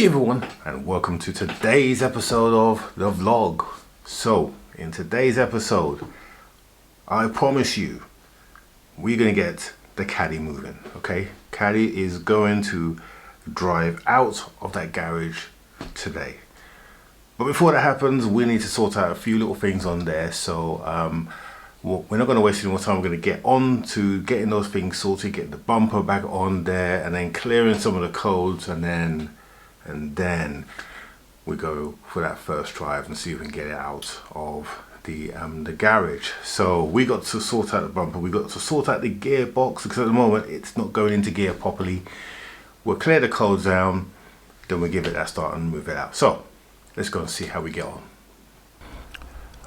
Hey everyone, and welcome to today's episode of the vlog. So, in today's episode, I promise you, we're going to get the caddy moving, okay? Caddy is going to drive out of that garage today. But before that happens, we need to sort out a few little things on there. So, we're not going to waste any more time. We're going to get on to getting those things sorted, getting the bumper back on there, and then clearing some of the codes, and then we go for that first drive and see if we can get it out of the garage. So we got to sort out the bumper, we got to sort out the gearbox, because at the moment it's not going into gear properly. We'll clear the codes down, then we'll give it that start and move it out. So let's go and see how we get on.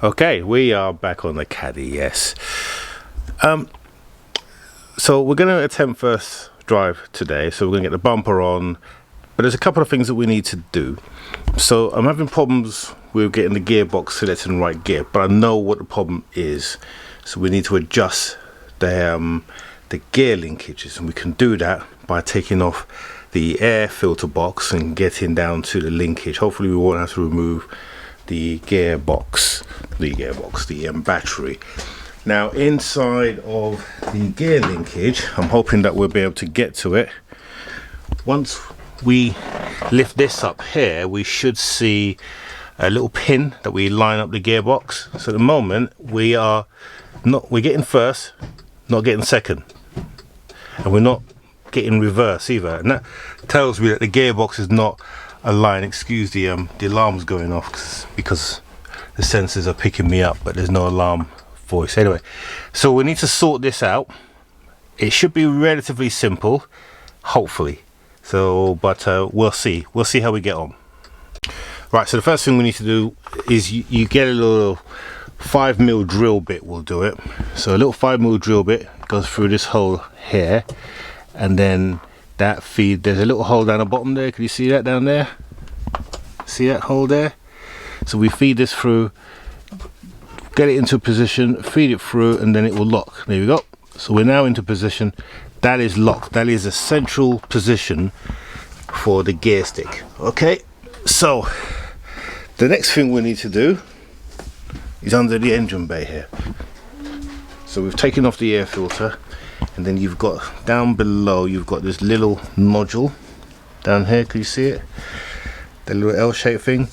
Okay, we are back on the caddy, yes. So we're going to attempt first drive today, so we're going to get the bumper on. But there's a couple of things that we need to do. So I'm having problems with getting the gearbox selected in the right gear, but I know what the problem is. So we need to adjust the gear linkages, and we can do that by taking off the air filter box and getting down to the linkage. Hopefully we won't have to remove the gearbox, the battery. Now inside of the gear linkage, I'm hoping that we'll be able to get to it. Once we lift this up here, we should see a little pin that we line up the gearbox. So at the moment we're getting first, not getting second, and we're not getting reverse either, and that tells me that the gearbox is not aligned. Excuse the alarm's going off because the sensors are picking me up, but there's no alarm voice. Anyway, so we need to sort this out. It should be relatively simple, hopefully. So, but we'll see how we get on. Right, so the first thing we need to do is you get a little 5mm drill bit will do it. So a little 5mm drill bit goes through this hole here, and then that feed, there's a little hole down the bottom there. Can you see that down there? See that hole there? So we feed this through, get it into position, feed it through, and then it will lock. There we go. So we're now into position. That is locked. That is a central position for the gear stick. Okay, so the next thing we need to do is under the engine bay here. So we've taken off the air filter, and then you've got down below, you've got this little nodule down here. Can you see it? The little L-shaped thing.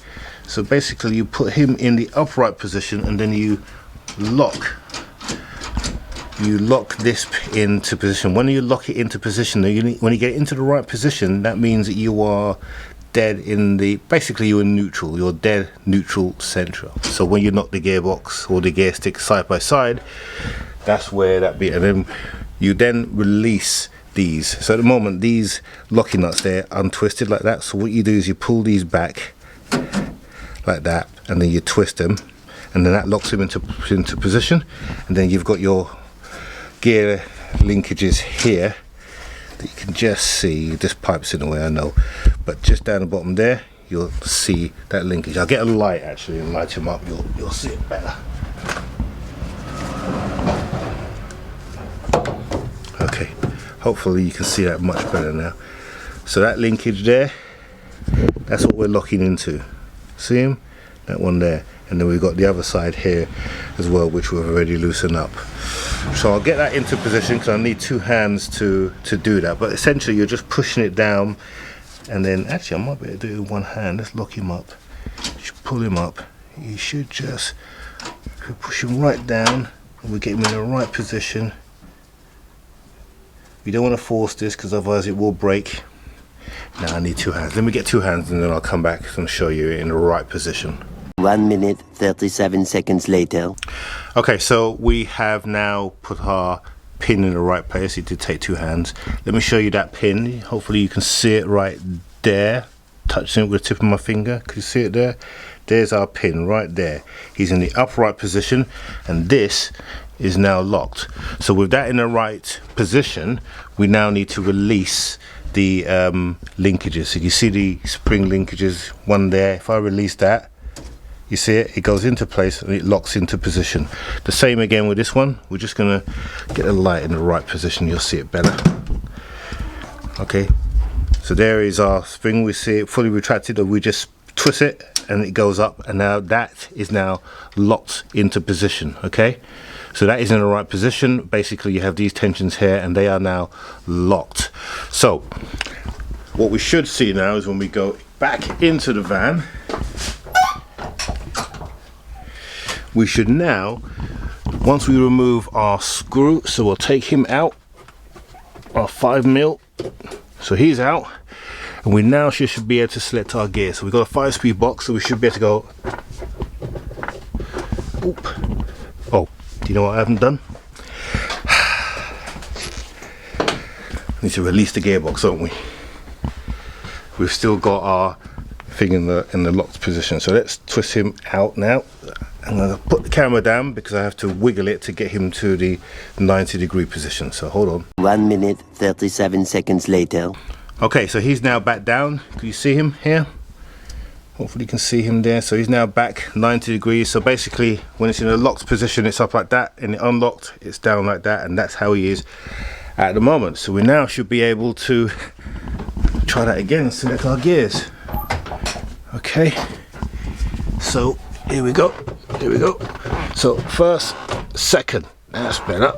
So basically you put him in the upright position, and then you lock this into position. When you lock it into position, when you get it into the right position, that means that you are dead in the, basically you're in neutral, you're dead neutral central. So when you knock the gearbox or the gear stick side by side, that's where that be, and then you then release these. So at the moment these locking nuts, they're untwisted like that. So what you do is you pull these back like that, and then you twist them, and then that locks them into position, and then you've got your gear linkages here that you can just see. This pipe's in the way, I know, but just down the bottom there you'll see that linkage. I'll get a light actually and light them up, you'll see it better. Okay, hopefully you can see that much better now. So that linkage there, that's what we're locking into. See him? That one there. And then we've got the other side here as well, which we've already loosened up. So I'll get that into position because I need two hands to do that. But essentially you're just pushing it down, and then actually I might be able to do it with one hand. Let's lock him up. Just pull him up. You should just push him right down, and we get him in the right position. We don't want to force this because otherwise it will break. Now I need two hands. Let me get two hands, and then I'll come back and show you in the right position. 1 minute 37 seconds later. Okay, so we have now put our pin in the right place. You did take two hands. Let me show you that pin. Hopefully you can see it right there. Touching it with the tip of my finger. Can you see it there? There's our pin right there. He's in the upright position, and this is now locked. So with that in the right position, we now need to release the linkages. So you see the spring linkages, one there. If I release that, you see it goes into place and it locks into position. The same again with this one. We're just gonna get the light in the right position, you'll see it better. Okay, So there is our spring. We see it fully retracted, or we just twist it and it goes up, and now that is now locked into position. Okay, so that is in the right position. Basically you have these tensions here and they are now locked. So what we should see now is when we go back into the van, we should now, once we remove our screw, so we'll take him out, our 5mm, so he's out, and we now should be able to select our gear. So we've got a 5-speed box, so we should be able to go. Oop. Oh, do you know what I haven't done? Need to release the gearbox, don't we? We've still got our thing in the locked position, so let's twist him out now. I'm going to put the camera down because I have to wiggle it to get him to the 90-degree position, so hold on. 1 minute, 37 seconds later. Okay, so he's now back down. Can you see him here? Hopefully you can see him there. So he's now back 90 degrees. So basically when it's in a locked position, it's up like that, and unlocked, it's down like that, and that's how he is at the moment. So we now should be able to try that again, select our gears. Okay, so here we go. So first, second, that's better.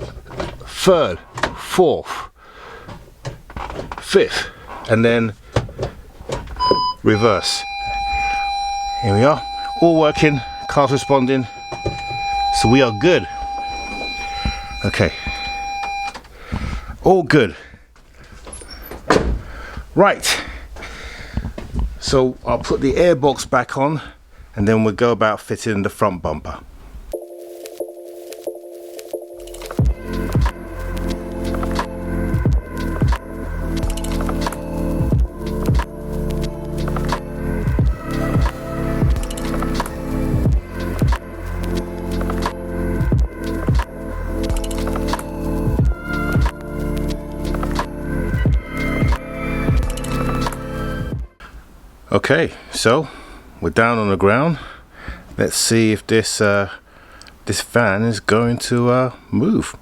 Third, fourth, fifth, and then reverse. Here we are, all working, car's responding, so we are good. Okay, all good. Right, so I'll put the airbox back on and then we'll go about fitting the front bumper. Okay, so we're down on the ground. Let's see if this this van is going to move.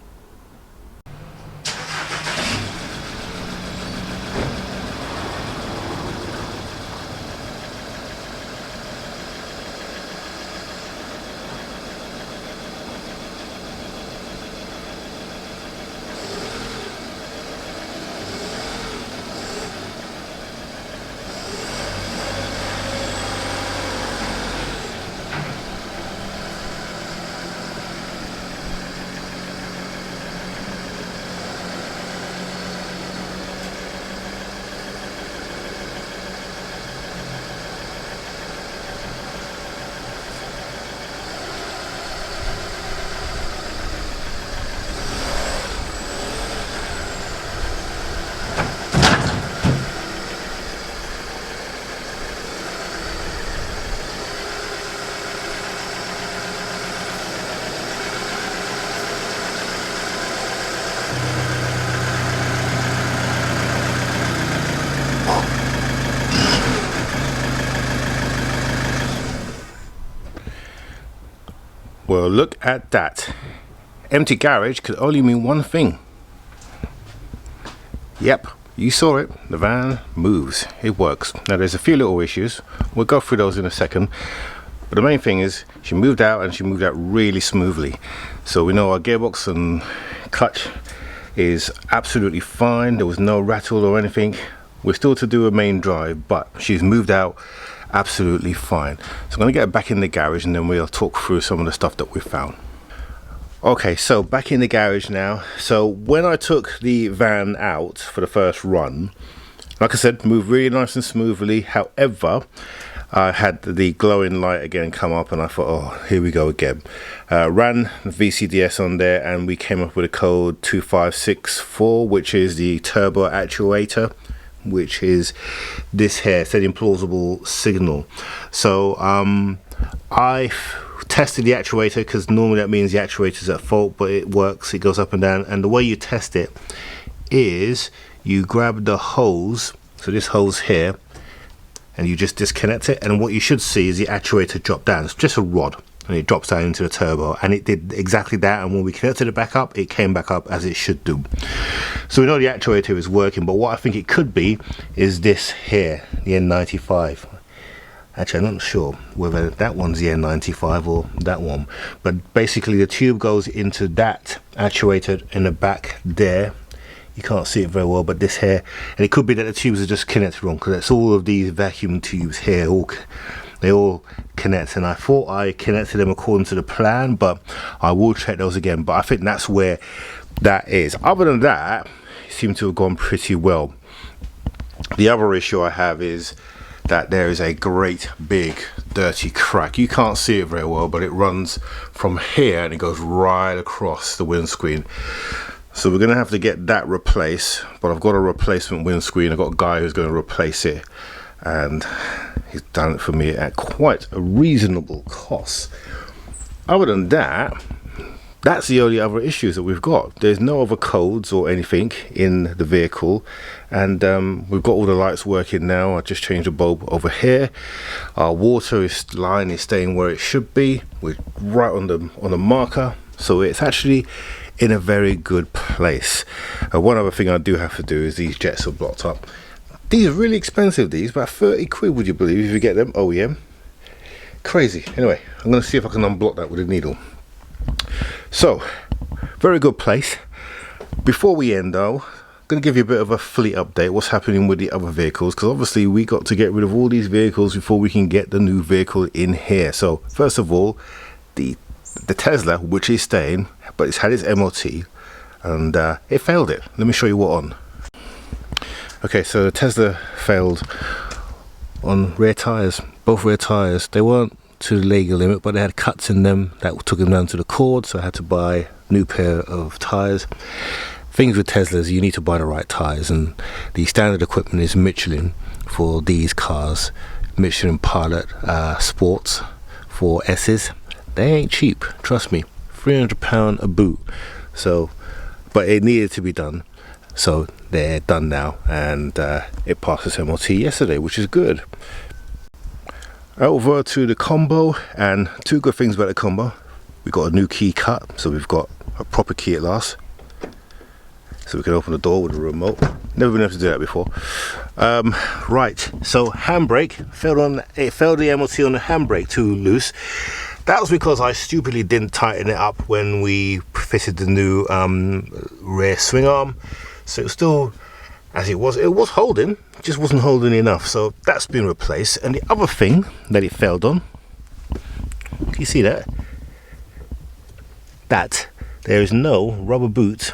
Well, look at that. Empty garage could only mean one thing. Yep, you saw it. The van moves. It works. Now there's a few little issues. We'll go through those in a second. But the main thing is she moved out, and she moved out really smoothly. So we know our gearbox and clutch is absolutely fine. There was no rattle or anything. We're still to do a main drive, but she's moved out absolutely fine. So I'm going to get her back in the garage and then we'll talk through some of the stuff that we found. Okay, so back in the garage now. So when I took the van out for the first run, like I said, moved really nice and smoothly. However, I had the glowing light again come up and I thought, oh, here we go again. Ran the VCDS on there and we came up with a code 2564, which is the turbo actuator, which is this here, said implausible signal. So I tested the actuator, because normally that means the actuator's at fault, but it works, it goes up and down. And the way you test it is you grab the hose, so this hose here, and you just disconnect it, and what you should see is the actuator drop down. It's just a rod, and it drops down into the turbo, and it did exactly that. And when we connected it back up, it came back up as it should do. So we know the actuator is working, but what I think it could be is this here, the N95. Actually, I'm not sure whether that one's the N95 or that one, but basically the tube goes into that actuator in the back there. You can't see it very well, but this here, and it could be that the tubes are just connected wrong, because it's all of these vacuum tubes here, they all connect, and I thought I connected them according to the plan, but I will check those again. But I think that's where that is. Other than that, it seemed to have gone pretty well. The other issue I have is that there is a great big dirty crack. You can't see it very well, but it runs from here and it goes right across the windscreen. So we're gonna have to get that replaced, but I've got a replacement windscreen. I've got a guy who's gonna replace it, and he's done it for me at quite a reasonable cost. Other than that, that's the only other issues that we've got. There's no other codes or anything in the vehicle, and we've got all the lights working now. I just changed the bulb over here. Our water line is staying where it should be. We're right on the marker, so it's actually in a very good place. One other thing I do have to do is these jets are blocked up. These are really expensive, these, about 30 quid, would you believe, if you get them OEM. Crazy. Anyway, I'm going to see if I can unblock that with a needle. So, very good place. Before we end though, I'm going to give you a bit of a fleet update, what's happening with the other vehicles, because obviously we got to get rid of all these vehicles before we can get the new vehicle in here. So first of all, the Tesla, which is staying, but it's had its MOT, and it failed it. Let me show you what on. Okay, so the Tesla failed on rear tyres, both rear tyres. They weren't to the legal limit, but they had cuts in them that took them down to the cord, so I had to buy a new pair of tyres. Things with Teslas, you need to buy the right tyres, and the standard equipment is Michelin for these cars. Michelin Pilot Sports for S's. They ain't cheap, trust me. £300 a boot. So, but it needed to be done, so they're done now, and it passed its MOT yesterday, which is good. Over to the combo, and two good things about the combo. We got a new key cut, so we've got a proper key at last, so we can open the door with a remote. Never been able to do that before. Right, so handbrake failed the MOT on the handbrake too loose. That was because I stupidly didn't tighten it up when we fitted the new rear swing arm, so it was still as it was holding, just wasn't holding enough, so that's been replaced. And the other thing that it failed on, can you see that? That there is no rubber boot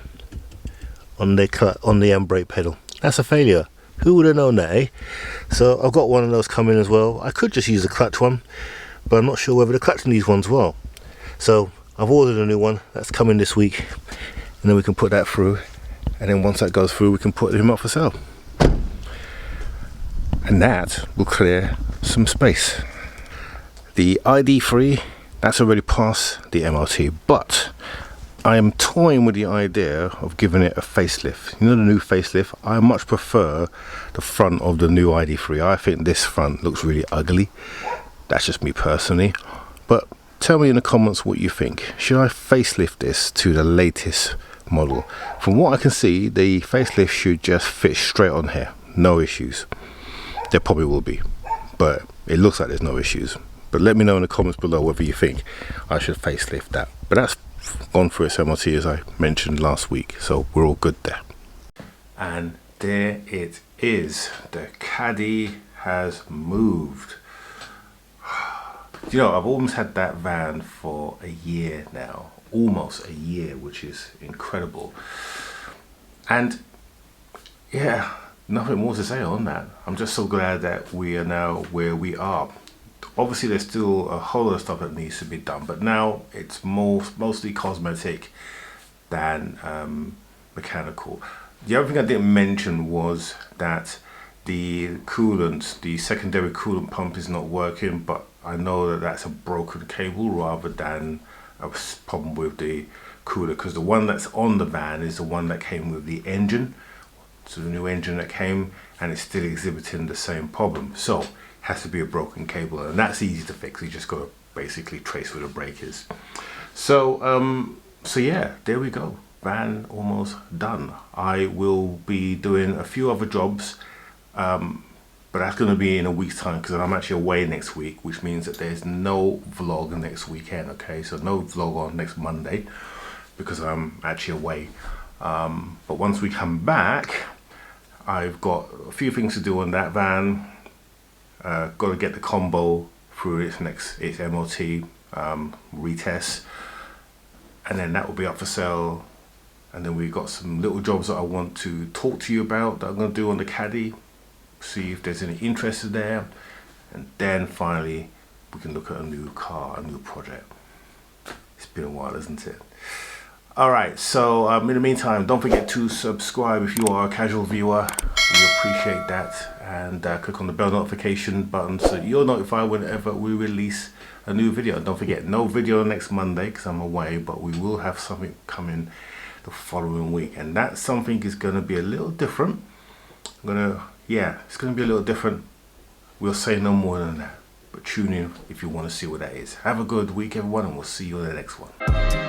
on the handbrake pedal. That's a failure. Who would have known that, eh? So I've got one of those coming as well. I could just use the clutch one, but I'm not sure whether the clutch needs one as well. So I've ordered a new one that's coming this week, and then we can put that through, and then once that goes through we can put him up for sale, and that will clear some space. The ID3, that's already past the MOT, but I am toying with the idea of giving it a facelift. You know, the new facelift, I much prefer the front of the new ID3. I think this front looks really ugly. That's just me personally, but tell me in the comments what you think. Should I facelift this to the latest model? From what I can see, the facelift should just fit straight on here, no issues. There probably will be, but it looks like there's no issues. But let me know in the comments below whether you think I should facelift that. But that's gone through its MOT, as I mentioned last week, so we're all good there. And there it is, the Caddy has moved. You know, I've almost had that van for a year now, almost a year, which is incredible. And yeah, nothing more to say on that. I'm just so glad that we are now where we are. Obviously there's still a whole lot of stuff that needs to be done, but now it's mostly cosmetic than mechanical. The other thing I didn't mention was that the coolant, the secondary coolant pump is not working, but I know that that's a broken cable rather than a problem with the cooler, because the one that's on the van is the one that came with the engine, so the new engine that came, and it's still exhibiting the same problem. So it has to be a broken cable, and that's easy to fix. You just got to basically trace where the brake is. So so yeah, there we go. Van almost done. I will be doing a few other jobs, but that's going to be in a week's time because I'm actually away next week, which means that there's no vlog next weekend. Okay, so no vlog on next Monday because I'm actually away. But once we come back, I've got a few things to do on that van. Got to get the combo through its MOT retest, and then that will be up for sale. And then we've got some little jobs that I want to talk to you about that I'm going to do on the Caddy, see if there's any interest there, and then finally we can look at a new car, a new project. It's been a while, isn't it? Alright, so in the meantime, don't forget to subscribe if you are a casual viewer. We appreciate that. And click on the bell notification button so you're notified whenever we release a new video. Don't forget, no video next Monday because I'm away, but we will have something coming the following week. And that something is going to be a little different. It's going to be a little different. We'll say no more than that. But tune in if you want to see what that is. Have a good week, everyone, and we'll see you in the next one.